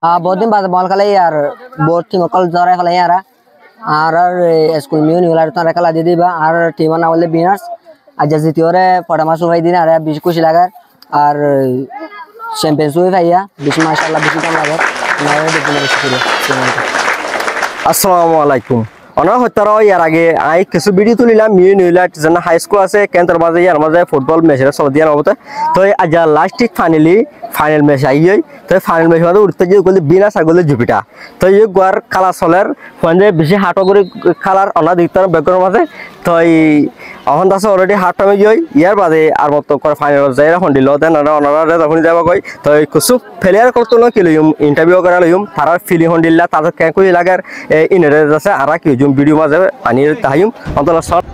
बहुत दिन बाद बॉल खेले यार बहुत टीम कल जरा खेले यार আর স্কুল মিউনি ওলার তো খেলা দিয়ে দিবা আর টিম না বললে বিনার্স আজ জিতিওরে পড়ামা সবাই দিন আর বেশি খুশি লাগার আর চ্যাম্পিয়ন্স হয়ে ভাইয়া বেশি মাশাআল্লাহ বেশি কাম লাগে নারে দেখতে বেশি করে আসসালামু আলাইকুম অনা হতার ইয়ার আগে আই কিছু ভিডিও তুলিলাম মিউনি ওলার যেন হাই স্কুল আছে কেন্দ্র মাঝে ইয়ার মাঝে ফুটবল ম্যাচের সব দিয়া নবতে তো আজ লাস্ট ফাইনাল ম্যাচ আইই তো ফাইনাল ম্যাচ মাঝে উঠতে যে গলি বিনার্স আর গলি জুপিটা তো এই গোয়ার খেলা চলের মানে বেশি হাট করে খেলার অনা দিকতার ব্যাকগ্রাউন্ড মাঝে তো এখন দাস অলরেডি হাট টাইমে গই ইয়ার বাদে আর মত করে ফাইনাল যাই এখন দিল দেন অনারা যখন যাব কই তো কিছু প্লেয়ার করতে ন কি লইম ইন্টারভিউ করা লইম তার ফিলিং হন দিলা তাদের কে কই লাগার ইনরে আছে আর কি জুম ভিডিও মাঝে পানি তাইম অন্তলা শট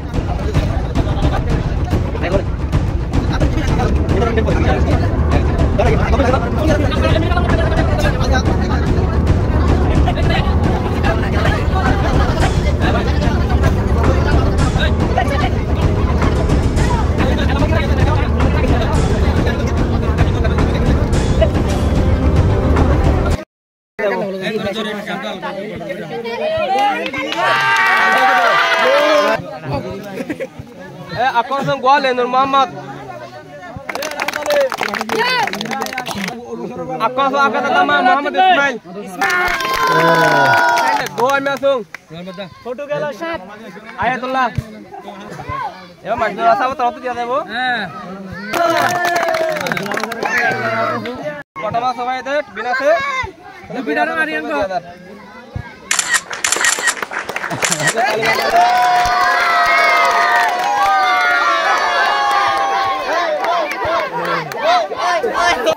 আকর্ষণ গোল নূর মোহাম্মদ আকর্ষণ আকাতা মোহাম্মদ ইসমাইল গোল মেসুং ফটো গেল শট আয়াতুল্লাহ এবার মাঝে রাস্তা তরফ দিয়ে দেব হ্যাঁ কটামা সবাই দে বিনাছে বিনারে মারিয়ান গো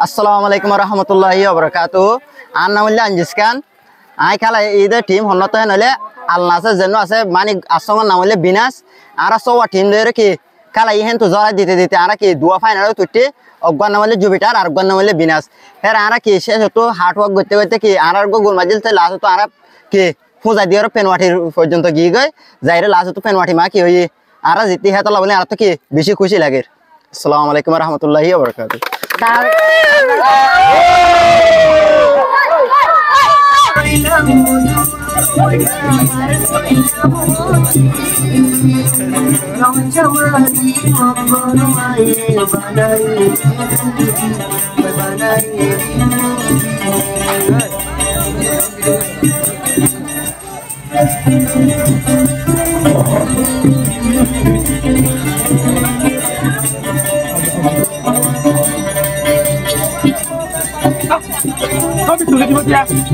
আসসালামু আলাইকুম ওয়া রাহমাতুল্লাহি ওয়া বারাকাতুহু আর নাম হইলো আনজিস খান আই খেলা ঈদের টিম হন্নত হলে আলনাসে যেন আছে মানে আসঙ্গর নাম হইলো বিনাস আর সওয়া টিম ধরে কি খেলা ইহেন তো জড়াই দিতে দিতে আর কি দুয়া ফাইনাল তুইতে অগবার নাম হইলো জুপিটার আর অগবার নাম হইলো বিনাস এর আর কি শেষ তো হার্ড ওয়ার্ক করতে করতে কি আর গোল মাজিল তো লাস্ট তো আর কি ফুজা দিয়ার পেনওয়াটি পর্যন্ত গিয়ে গই যাইরে লাস্ট তো পেনওয়াটি মা কি হই আর জিতি হেতলা বলে আর তো কি বেশি খুশি লাগে আসসালামু আলাইকুম ওয়া রাহমাতুল্লাহি ওয়া বারাকাতুহু Kami tulis di mana?